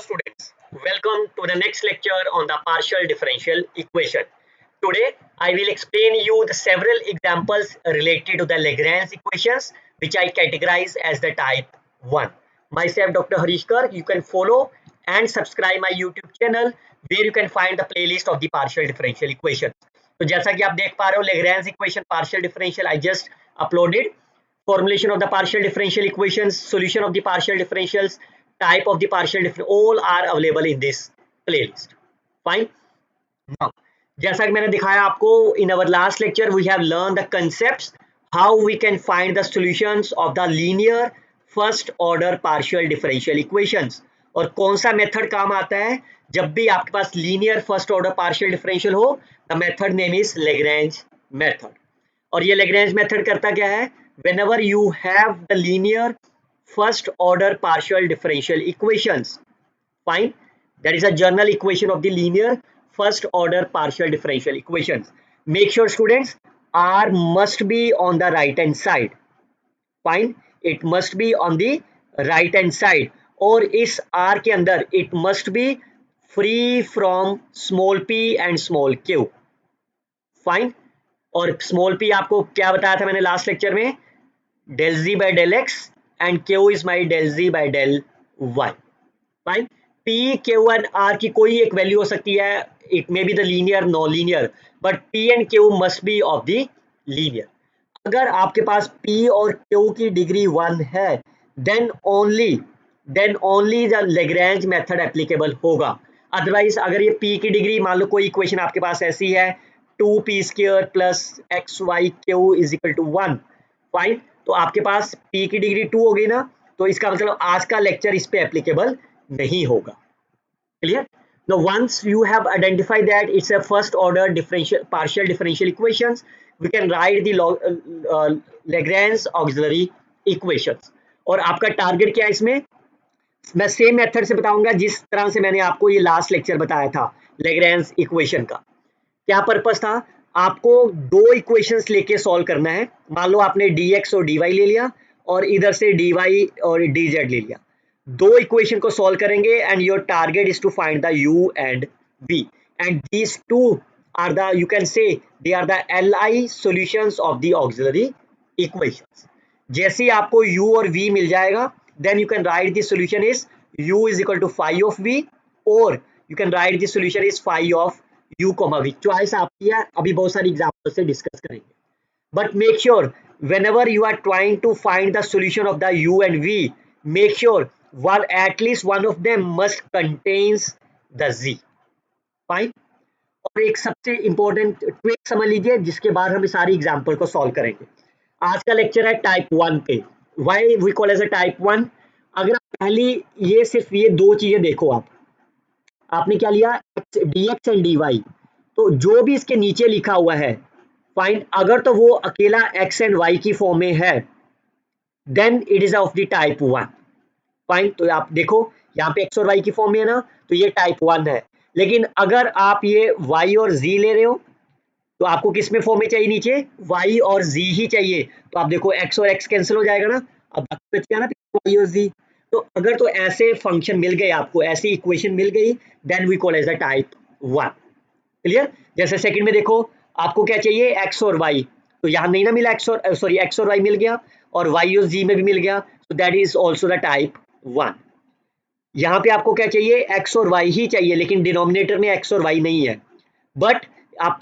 students, welcome to the next lecture on the partial differential equation. Today I will explain you the several examples related to the Lagrange equations which I categorize as the type 1. Myself Dr. Harish Garg, you can follow and subscribe my YouTube channel where you can find the playlist of the partial differential equation. तो जैसा कि आप देख पा रहे हो Lagrange equation partial differential I just uploaded. Formulation of the partial differential equations, solution of the partial differentials, type of the partial differential, all are available in this playlist. Fine. Now, जैसा कि मैंने दिखाया आपको in our last lecture we have learned the concepts how we can find the solutions of the linear first order partial differential equations और कौन सा method काम आता है जब भी आपके पास linear first order partial differential हो. The method name is Lagrange method. और ये Lagrange मेथड करता क्या है? Whenever you have the linear first order partial differential equations, fine, that is a general equation of the linear first order partial differential equations. Make sure students R must be on the right hand side. Fine, it must be on the right hand side और इस R के अंदर it must be free from small p and small q. Fine. और small p आपको क्या बताया था मैंने लास्ट लेक्चर में? Del z by del x and q is my del z by del y. Fine. p q and r की कोई एक वैल्यू हो सकती है. It may be the linear non linear but p and q must be of the linear. अगर आपके पास p और q की डिग्री 1 है then only the Lagrange method applicable होगा. अदरवाइज अगर ये p की डिग्री, मान लो कोई इक्वेशन आपके पास ऐसी है 2p² plus xyq is equal to 1. Fine. तो आपके पास p की डिग्री 2 हो गई ना, तो इसका मतलब आज का लेक्चर इस पे एप्लीकेबल नहीं होगा. Clear? Now once you have identified that it's a first order partial differential equations, we can write the Lagrange auxiliary equations. और आपका टारगेट क्या है इसमें? मैं सेम मेथड से बताऊंगा जिस तरह से मैंने आपको ये लास्ट लेक्चर बताया था Lagrange इक्वेशन का. क्या पर्पस था? आपको दो इक्वेशंस लेके सॉल्व करना है. मान लो आपने dx और dy ले लिया और इधर से dy और dz ले लिया. दो इक्वेशन को सॉल्व करेंगे and your target is to find the u and v and these two are the, you can say they are the Li solutions of the auxiliary equations. जैसे ही आपको u और v मिल जाएगा then you can write the solution is u is equal to phi of v और you can write the solution is phi of u, v. Choice आपकी है. अभी बहुत सारी एग्जांपल से डिस्कस करेंगे. But make sure whenever you are trying to find the solution of the u and v, make sure one at least one of them must contains the z. Fine. और एक सबसे important trick समझ लीजिए जिसके बाद हम सारी example को सॉल्व करेंगे. आज का लेक्चर है टाइप 1 पे. Why we call as a type 1? अगर आप पहली ये दो चीजें देखो, आपने क्या लिया? dx and dy. तो जो भी इसके नीचे लिखा हुआ है फाइन, अगर तो वो अकेला x एंड y की फॉर्म में है then it is of the type 1. Fine. तो आप देखो यहाँ पे x और y की फॉर्म में है ना, तो ये टाइप 1 है. लेकिन अगर आप ये y और z ले रहे हो तो आपको किस में फॉर्म में चाहिए? नीचे y और z ही चाहिए. तो आप देखो x और x कैंसिल हो जाएगा ना, अब बचा ना y और z. तो अगर तो ऐसे फंक्शन मिल गए आपको, ऐसी इक्वेशन मिल गई then we call as a type 1. Clear? जैसे सेकंड में देखो आपको क्या चाहिए? x और y. तो यहाँ नहीं ना मिला x और y मिल गया और y और z में भी मिल गया, so that is also the type 1. यहाँ पे आपको क्या चाहिए? x और y ही चाहिए लेकिन डिनोमिनेटर में x और y नहीं है. बट आप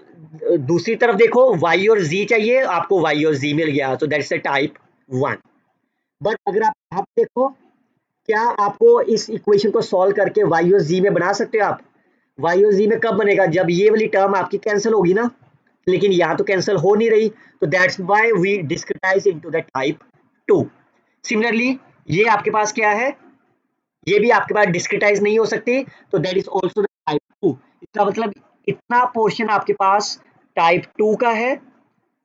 दूसरी तरफ देखो y और z चाहिए, आपको y और z मिल गया, तो दैट्स अ टाइप 1. बट अगर आप देखो, क्या आपको इस इक्वेशन को सॉल्व करके y और z में बना सकते हो आप? y और z में कब बनेगा? जब ये वाली टर्म आपकी कैंसिल होगी ना, लेकिन यहाँ तो कैंसिल हो नहीं रही, तो that's why we discretize into the type 2. Similarly ये आपके पास क्या है? ये भी आपके पास डिस्क्रिटाइज नहीं हो सकती, तो that is also the type 2. इसका मतलब इतना पोर्शन आपके पास टाइप 2 का है.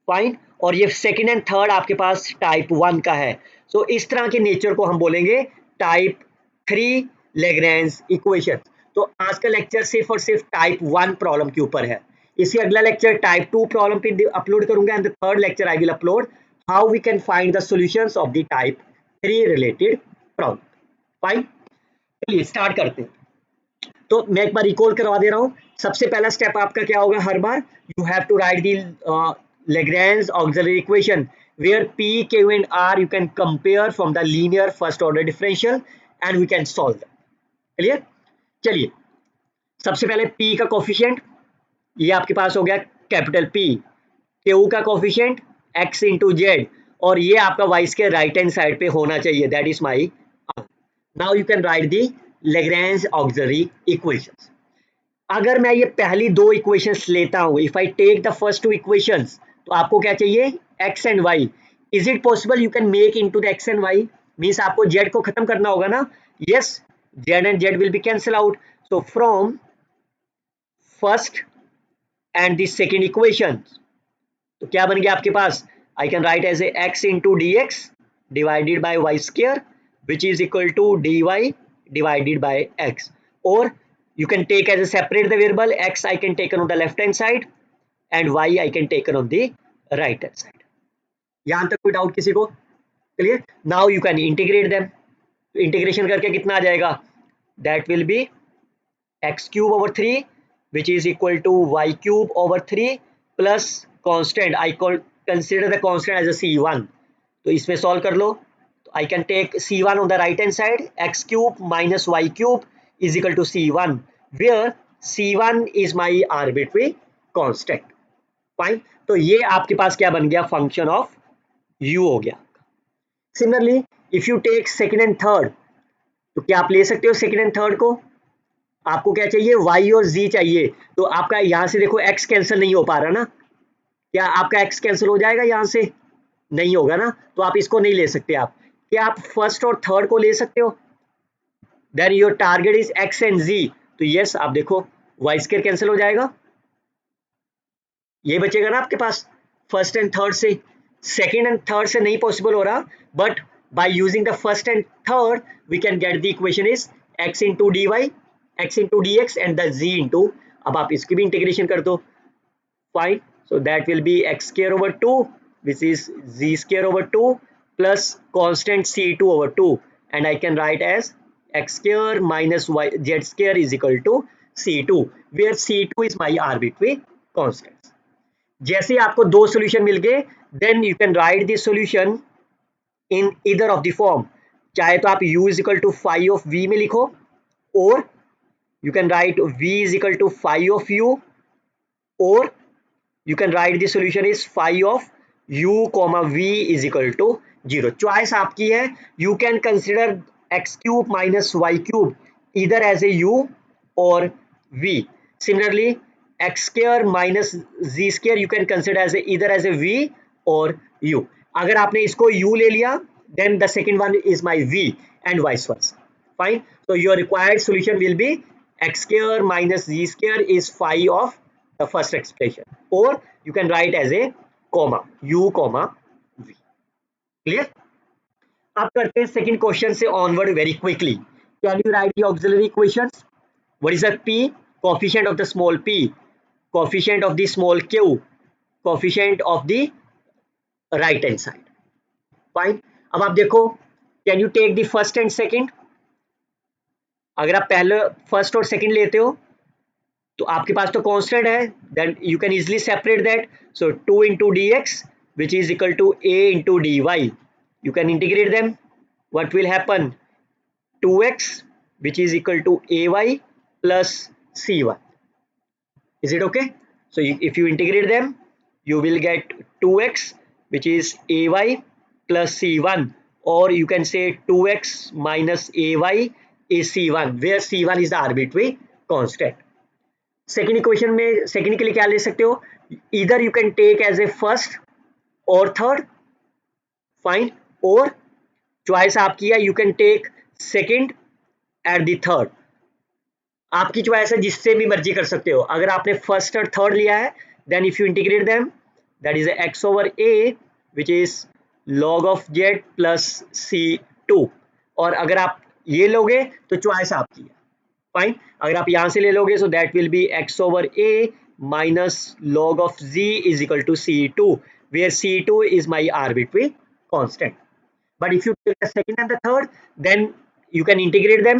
फाइन. और ये सेकंड एंड थर्ड आपके पास टाइप 1 का है. सो इस तरह के नेचर को हम बोलेंगे टाइप 3 Lagrange इक्वेशन. तो आज का लेक्चर सिर्फ और सिर्फ टाइप 1 प्रॉब्लम के ऊपर है. इसी अगला लेक्चर टाइप 2 प्रॉब्लम पे अपलोड करूंगा and the third lecture I will upload how we can find the solutions of the type 3 related problem. Fine. चलिए स्टार्ट करते हैं. तो मैं एक बार रिकॉल करवा दे रहा हूँ। सबसे पहला स्टेप आपका क्या होगा, हर बार you have to write the Lagrange auxiliary equation where P, Q and R you can compare from the linear first order differential and we can solve them. Clear? चलिए सबसे पहले P का कोफिशिएंट ये आपके पास हो गया कैपिटल P, Q का coefficient x into Z और ये आपका y के राइट हैंड साइड पे होना चाहिए, that is my R. Now you can right the Lagrange auxiliary equations. अगर मैं ये पहली दो इक्वेशंस लेता हूं, if I take the first two equations, तो आपको क्या चाहिए, x and y. Is it possible you can make into the x and y? Means आपको z को खत्म करना होगा ना. Yes, z and z will be cancel out. So from first and the second equation, तो क्या बन गया आपके पास, I can write as a x into D X divided by Y square which is equal to dy divided by x, or you can take as a separate the variable x I can take on the left hand side and y I can take on the right hand side. यहां तक कोई doubt किसी को? Clear? Now you can integrate them. Integration करके कितना आ जाएगा, that will be x cube over 3 which is equal to y cube over 3 plus constant, I consider the constant as a c1. तो इसमें सॉल्व कर लो. I can take c1 on the right hand side, x cube minus y cube is equal to c1, where c1 is my arbitrary constant. Fine. तो ये आपके पास क्या बन गया, function of u हो गया. Similarly if you take second and third, तो क्या आप ले सकते हो सेकेंड एंड थर्ड को? आपको क्या चाहिए, y और z चाहिए. तो आपका यहां से देखो x कैंसिल नहीं हो पा रहा ना, क्या आपका x कैंसिल हो जाएगा, यहां से नहीं होगा ना, तो आप इसको नहीं ले सकते. आप क्या आप फर्स्ट और थर्ड को ले सकते हो? Then your target is x and z. तो यस, आप देखो y स्क्वायर कैंसिल हो जाएगा, ये बचेगा ना आपके पास फर्स्ट एंड थर्ड से. सेकंड एंड थर्ड से नहीं पॉसिबल हो रहा, but by using the first and third we can get the equation is x into D Y, X into D X and the z into, अब आप इसकी भी integration कर दो. Fine. So that will be x square over 2 which is z square over 2 plus constant c2 over 2, and I can write as x square minus y z square is equal to c2 where c2 is my arbitrary constant. जैसे ही आपको दो solution मिल गए, then you can write the solution in either of the form. चाहे तो आप u is equal to phi of v में लिखो, or you can write v is equal to phi of u, or you can write the solution is phi of u comma v is equal to 0. Choice आपकी है. You can consider x cube minus y cube either as a u or v. Similarly, x square minus z square you can consider as either as a v or u. अगर आपने इसको u ले लिया, then the second one is my v and vice versa. Fine. So your required solution will be x square minus z square is phi of the first expression, or you can write as a comma u comma v. Clear? अब करते हैं second question से onward very quickly. Can you write the auxiliary equations? What is the p, coefficient of the small p, coefficient of the small q, coefficient of the right hand side. Fine. अब आप देखो, can you take the first and second? अगर आप पहले first और second लेते हो तो आपके पास तो कांस्टेंट है, then you can easily separate that. So 2 into dx which is equal to a into dy, you can integrate them. What will happen? 2x which is equal to ay plus c1. Is it okay? So if you integrate them, you will get 2x which is ay plus c1, or you can say 2x minus ay is c1 where c1 is the arbitrary constant. Second equation में second के लिए क्या ले सकते हो, इधर you can take as a first और third. Fine. और चॉइस आपकी है, you can take second at the third. आपकी चॉइस है, जिससे भी मर्जी कर सकते हो. अगर आपने फर्स्ट और थर्ड लिया है, then if you integrate them, that is x over a which is log of z plus c2. और अगर आप ये लोगे तो चॉइस आपकी है. फाइन. अगर आप यहां से ले लोगे, so that will be x over a minus log of z is equal to c2 where c2 is my arbitrary constant. But if you take the second and the third, then you can integrate them.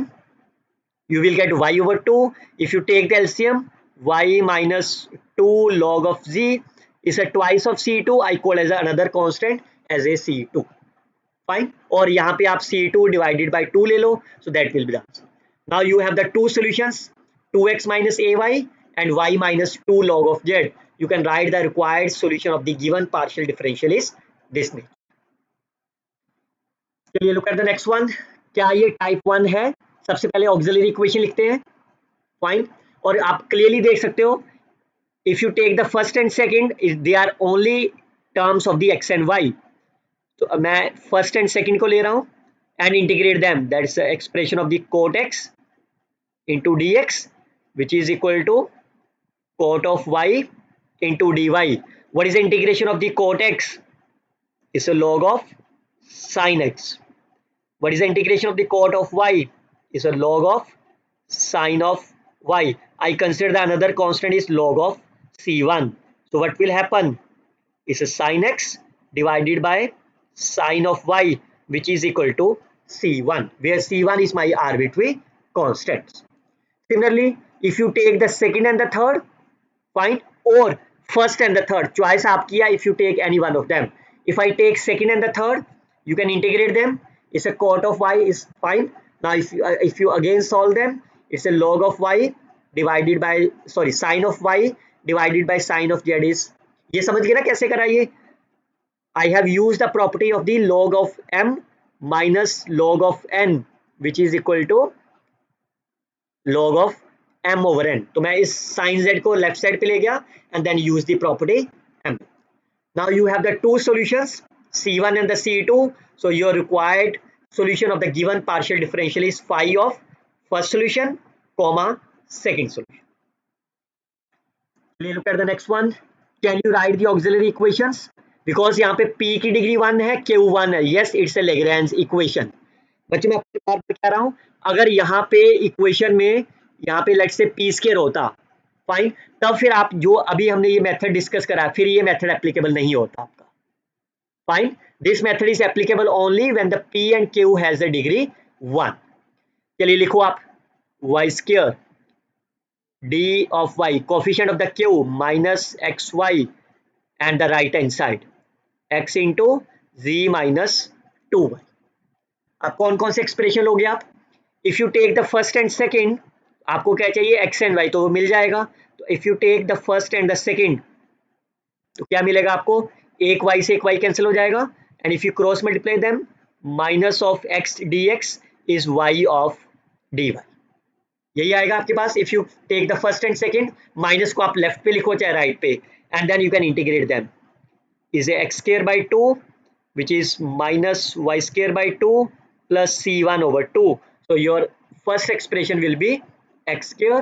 You will get y over 2. If you take the LCM, y minus 2 log of z is a twice of c2. I call as another constant as a c2. Fine. और यहाँ पे आप c2 divided by 2 ले लो, so that will be the answer. Now you have the two solutions, 2x minus ay and y minus 2 log of z. You can write the required solution of the given partial differential is this nature. चलिए look at the next one. क्या ये type 1 है? सबसे पहले auxiliary equation लिखते हैं. Fine. और आप क्लियरली देख सकते हो, if you take the first and second, they are only terms of the x and y. तो मैं फर्स्ट एंड सेकंड को ले रहा हूँ and integrate them. That's the expression of the cot x into dx, which is equal to cot of y into dy. What is the integration of the cot x? It's a log of sin x. What is the integration of the cot of y? It's a log of sin of y. I consider the another constant is log of c1. So what will happen? It's a sin x divided by sin of y, which is equal to c1, where c1 is my arbitrary constants. Similarly, if you take the second and the third, fine, or first and the third, choice आपकी है. If you take any one of them, if I take second and the third, you can integrate them. It's a cot of y is fine. Now if you again solve them, it's a log of y divided by sin of y divided by sin of z is, ये समझ गए ना कैसे करा ये. I have used the property of the log of m minus log of n, which is equal to log of m over n. तो मैं इस sin z को लेफ्ट साइड पे ले गया and then use the property m. Now you have the two solutions, c1 and the c2. So your required solution of the given partial differential is phi of first solution comma second solution. Please look at the next one. Can you write the auxiliary equations? Because यहाँ पे p की degree 1 है, q 1 है. Yes, it's a Lagrange equation. बच्चों मैं आपको बार बता रहा हूँ, अगर यहाँ पे इक्वेशन में यहाँ पे लेट्स से p स्क्वायर होता, फाइन, तब फिर आप जो अभी हमने ये मेथड डिस्कस करा, फिर ये मेथड एप्लीकेबल नहीं होता आपका. Fine. This method is applicable only when the p and q has the degree 1. चलिए लिखो आप y square d of y, coefficient of the q minus xy and the right hand side x into z minus 2y. अब कौन कौन से expression लोगे आप? If you take the first and second, आपको क्या चाहिए x एंड y, तो वो मिल जाएगा. तो if you take the first and the second, तो क्या मिलेगा आपको? एक y से एक y कैंसिल हो जाएगा, and if you cross multiply them, minus of x dx is y of dy. यही आएगा आपके पास. If you take the first and second, minus को आप लेफ्ट पे लिखो चाहे राइट पे, and then you can integrate them. is a x square by 2, which is minus y square by 2 plus c1 over 2. So your first expression will be x square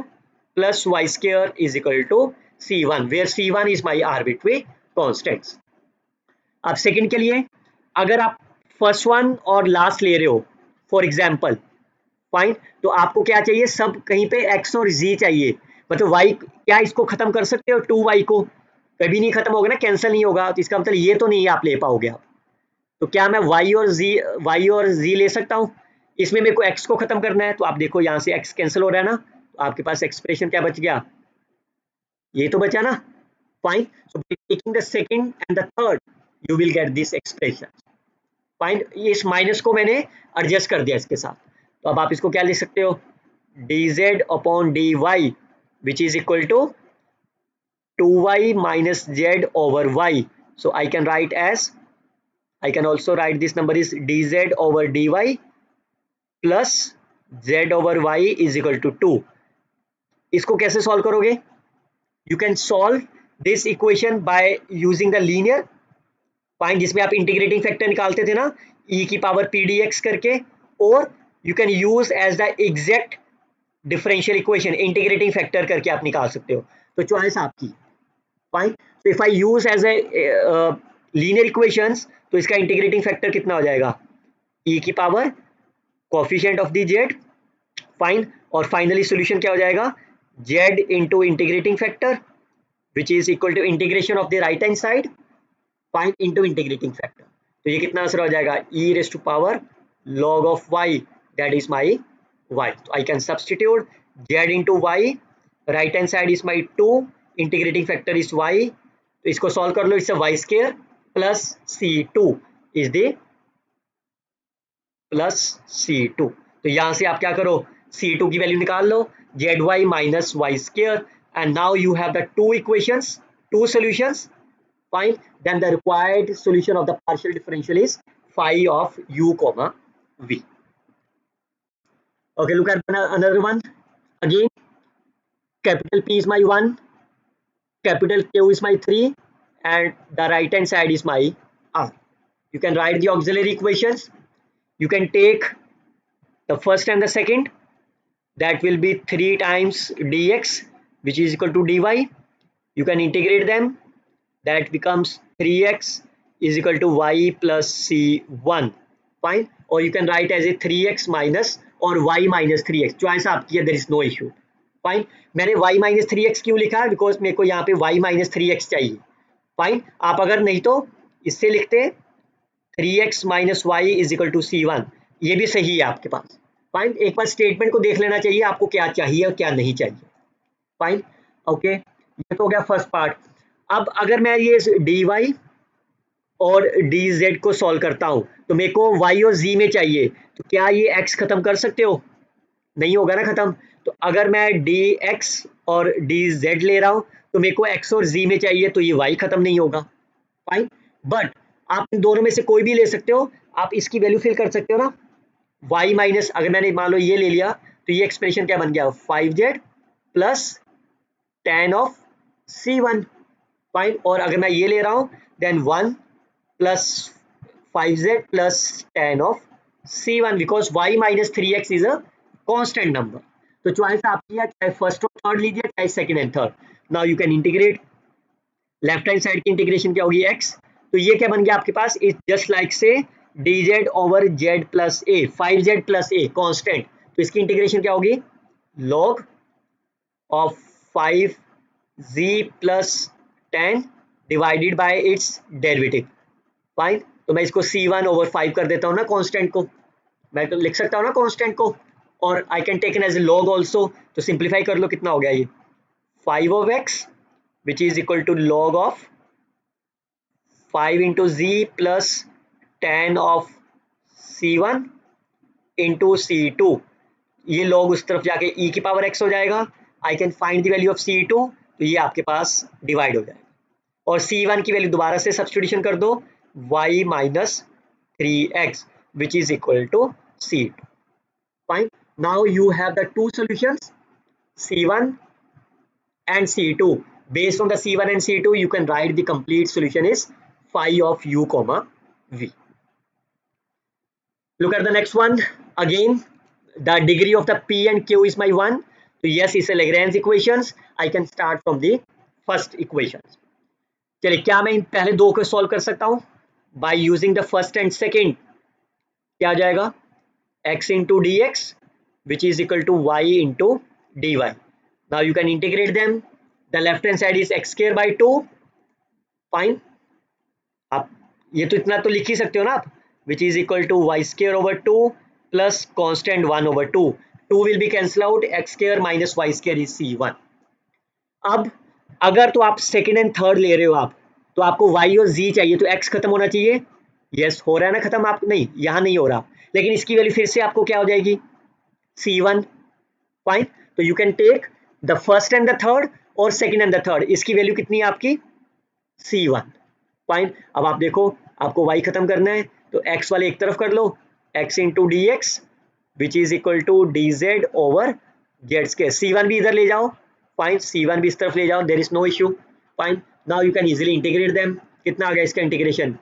plus y square is equal to c1, where c1 is my arbitrary constants. अब second के लिए, अगर आप first one और last ले रहे हो for example, fine, तो आपको क्या चाहिए? सब कहीं पे x और z चाहिए. मतलब y, क्या इसको खत्म कर सकते हो? 2y को कभी नहीं खत्म होगा ना, कैंसिल नहीं होगा. तो इसका मतलब ये तो नहीं आप ले पाओगे आप. तो क्या मैं y और z ले सकता हूँ? इसमें मेरे को x को खत्म करना है. तो आप देखो यहाँ से x कैंसिल हो रहा है ना, तो आपके पास एक्सप्रेशन क्या बच गया? ये तो बचा ना. Fine. So taking the second and the third, you will get this expression. Fine. इस माइनस को मैंने एडजस्ट कर दिया इसके साथ. तो अब आप इसको क्या लिख सकते हो? dz upon dy, which is equal to 2y minus z over y. So I can write as, I can also write this number is dz over dy plus z over y is equal to 2. इसको कैसे solve करोगे? You can solve this equation by using the linear. Fine, जिसमें आप integrating factor निकालते थे ना, e की power p dx करके, और you can use as the exact differential equation, integrating factor करके आप निकाल सकते हो. तो चॉइस आपकी. फाइन. तो if I use as a linear equations, तो इसका इंटीग्रेटिंग फैक्टर कितना हो जाएगा? e की power coefficient of the z. Fine. और फाइनली सॉल्यूशन क्या हो जाएगा? z into integrating factor, which is equal to integration of the right hand side, fine, into integrating factor. तो ये कितना आंसर हो जाएगा? e raise to power log of y, that is my y. So I can substitute z into y. Right hand side is my 2, integrating factor is y. तो इसको solve कर लो, इससे y square plus c2 is the plus c2. तो यहां से आप क्या करो, c2 की वैल्यू निकाल लो, zy minus y square, and now you have the two equations, two solutions. Fine. Then the required solution of the partial differential is phi of u comma v. Okay, look at another one. Again, capital P is my 1, capital Q is my 3, and the right hand side is my r. You can write the auxiliary equations. You can take the first and the second. That will be 3 times dx, which is equal to dy. You can integrate them. That becomes 3x is equal to y plus c1. Fine. Or you can write as a 3x minus or y minus 3x. Choice आपकी है, there is no issue. Fine. मैंने y minus 3x क्यों लिखा है? Because मेरे को यहाँ पे y minus 3x चाहिए. Fine. आप अगर नहीं तो इससे लिखते 3x minus y is equal to c1. ये भी सही है आपके पास. फाइन. एक बार स्टेटमेंट को देख लेना चाहिए आपको क्या चाहिए और क्या नहीं चाहिए. फाइन. ओके, ये तो हो गया फर्स्ट पार्ट. अब अगर मैं ये dy और dz को सॉल्व करता हूं तो मेरे को y और z में चाहिए, तो क्या ये x खत्म कर सकते हो? नहीं होगा ना खत्म. तो अगर मैं dx और dz ले रहा हूं तो मेरे को x और z में चाहिए, तो ये y खत्म नहीं होगा. फाइन. बट आप इन दोनों में से कोई भी ले सकते हो. आप इसकी वैल्यू फिल कर सकते हो ना. y माइनस, अगर मैंने मान लो ये ले लिया तो ये एक्सप्रेशन क्या बन गया, 5z plus tan of c1. Fine. और अगर मैं ये ले रहा हूं then 1 plus 5z plus tan of c1, because y minus 3x is a constant number. तो चॉइस आपकी है, चाहे फर्स्ट और थर्ड लीजिए चाहे second and third. Now you can integrate. Left hand side की इंटीग्रेशन क्या होगी, x. तो ये क्या बन गया आपके पास, इज जस्ट लाइक से dz over z plus a, 5z plus a constant. तो इसकी इंटीग्रेशन क्या होगी, log of 5z plus 10 divided by it's derivative. Fine. तो मैं इसको c1 ओवर 5 कर देता हूँ ना कांस्टेंट को. मैं तो लिख सकता हूँ ना कांस्टेंट को, और I can take as a log also. तो सिंप्लीफाई कर लो, कितना हो गया ये 5 of x which is equal to log of 5 into z plus tan of c1 into c2. ये log उस तरफ जाके e की पावर x हो जाएगा. I can find the value of c2, तो ये आपके पास डिवाइड हो जाएगा. और c1 की वैल्यू दोबारा से सब्स्टिट्यूशन कर दो, y minus 3x which is equal to c2. Fine. Now you have the two solutions, c1 and c2. Based on the c1 and c2 you can write the complete solution is phi of u comma v. Look at the next one. Again the degree of the p and q is my 1. So yes, it's a Lagrange equations. I can start from the first equations. चलिए, क्या मैं इन पहले दो को solve कर सकता हूं bye using the first and second. क्या आ जाएगा, x into dx which is equal to y into dy. Now you can integrate them. The left hand side is x square by 2. Fine. आप ये तो इतना तो लिख ही सकते हो ना आप, which is equal to y square over 2 plus constant 1 over 2. 2 will be cancel out, x square minus y square is c1. अब अगर तो आप सेकेंड एंड थर्ड ले रहे हो आप, तो आपको y और z चाहिए, तो x खत्म होना चाहिए. यस, हो रहा है ना खत्म, आप नहीं, यहाँ नहीं हो रहा, लेकिन इसकी वैल्यू फिर से आपको क्या हो जाएगी, c1. फाइन. तो you can take the first and the third और सेकेंड एंड द थर्ड. इसकी वैल्यू कितनी है आपकी, c1. फाइन. अब आप देखो, आपको y खत्म करना है तो x वाले एक तरफ कर लो, x into dx which is equal to dz over z square. c1 भी इधर ले जाओ. फाइन. c1 भी इस तरफ ले जाओ, there is no issue. Fine. Now you can easily integrate them. कितना आ गया इसका integration,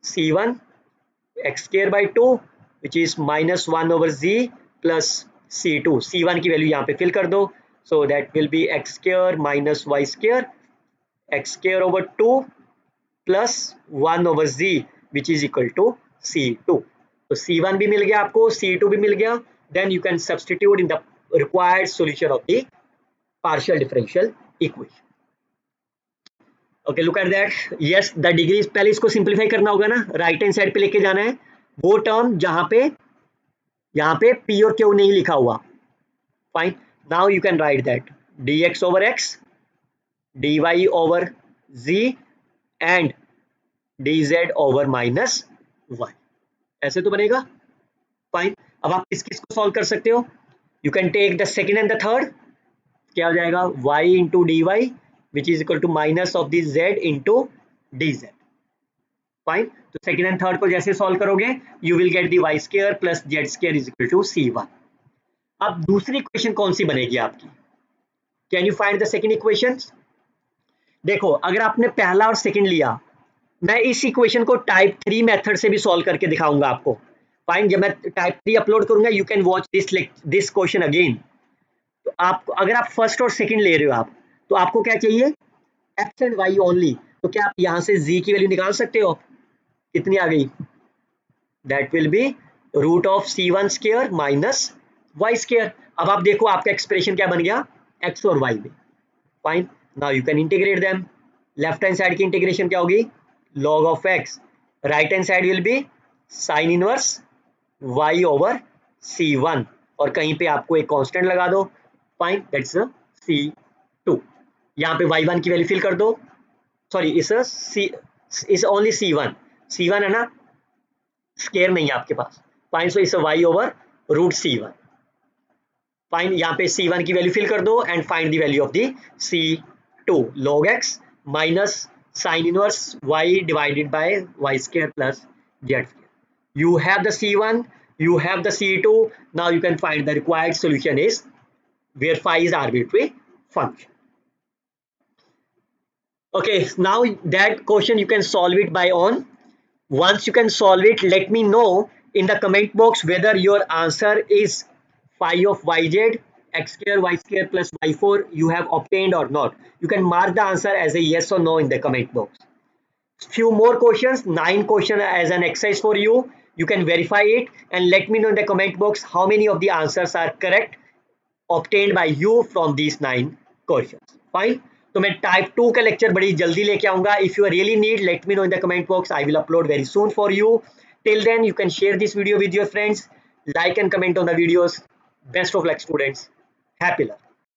c1 x square by 2 which is minus 1 over z plus c2. c1 की वैल्यू यहाँ पे फिल कर दो, so that will be x square minus y square, x square over 2 plus 1 over z which is equal to c2. तो c1 भी मिल गया आपको, c2 भी मिल गया. then you can substitute in the required solution of the partial differential equation. Okay, look at that. Yes, the degree is, पहले इसको simplify करना होगा ना, राइट हैंड साइड पे लेके जाना है वो टर्म जहां पे यहाँ पे p और q नहीं लिखा हुआ. Fine. Now you can write that dx over x, dy over z and dz over minus y. ऐसे तो बनेगा. फाइन. अब आप किस किस को सॉल्व कर सकते हो? You can take the second and the third. क्या हो जाएगा? y into D y which is equal to minus of the z into d z. Fine. तो सेकेंड एंड थर्ड को जैसे सॉल्व करोगे you will get the y square plus z square is equal to c1. अब दूसरी equation कौन सी बनेगी आपकी? Can you find the second equation? देखो, अगर आपने पहला और सेकेंड लिया, मैं इस इक्वेशन को टाइप 3 मेथड से भी सॉल्व करके दिखाऊंगा आपको. फाइन. जब मैं टाइप 3 अपलोड करूंगा you can watch this question again. तो आपको अगर आप फर्स्ट और सेकंड ले रहे हो आप, तो आपको क्या चाहिए? X and y only. तो क्या आप यहां से z की वैल्यू निकाल सकते हो? कितनी आ गई? That will be root of c1 square minus y square. अब आप देखो आपका एक्सप्रेशन क्या बन गया x और y में. Fine. Now you can integrate them. Left hand side की इंटीग्रेशन क्या होगी? log of x. Right hand side will be sine inverse y over c1 और कहीं पे आपको एक कांस्टेंट लगा दो. फाइन. That's c2. यहाँ पे y1 की वैल्यू फिल कर दो. सॉरी, इस ओनली c1 है ना, स्केयर नहीं है आपके पास. फाइन. सो इस y over root c1. Fine. यहाँ पे c1 की वैल्यू फिल कर दो and find the value of the c2. log x minus sin inverse y divided by y square plus z square. You have the c1, you have the c2. Now you can find the required solution is where phi is arbitrary function. Okay, now that question you can solve it by own. Once you can solve it, let me know in the comment box whether your answer is phi of yz x square y square plus y4 you have obtained or not. You can mark the answer as a yes or no in the comment box. Few more questions, 9 questions as an exercise for you. You can verify it and let me know in the comment box how many of the answers are correct obtained by you from these 9 questions. Fine. तो मैं type 2 का lecture बड़ी जल्दी लेके आऊंगा. If you really need, let me know in the comment box. I will upload very soon for you. Till then you can share this video with your friends, like and comment on the videos. Best of luck students. Happy luck.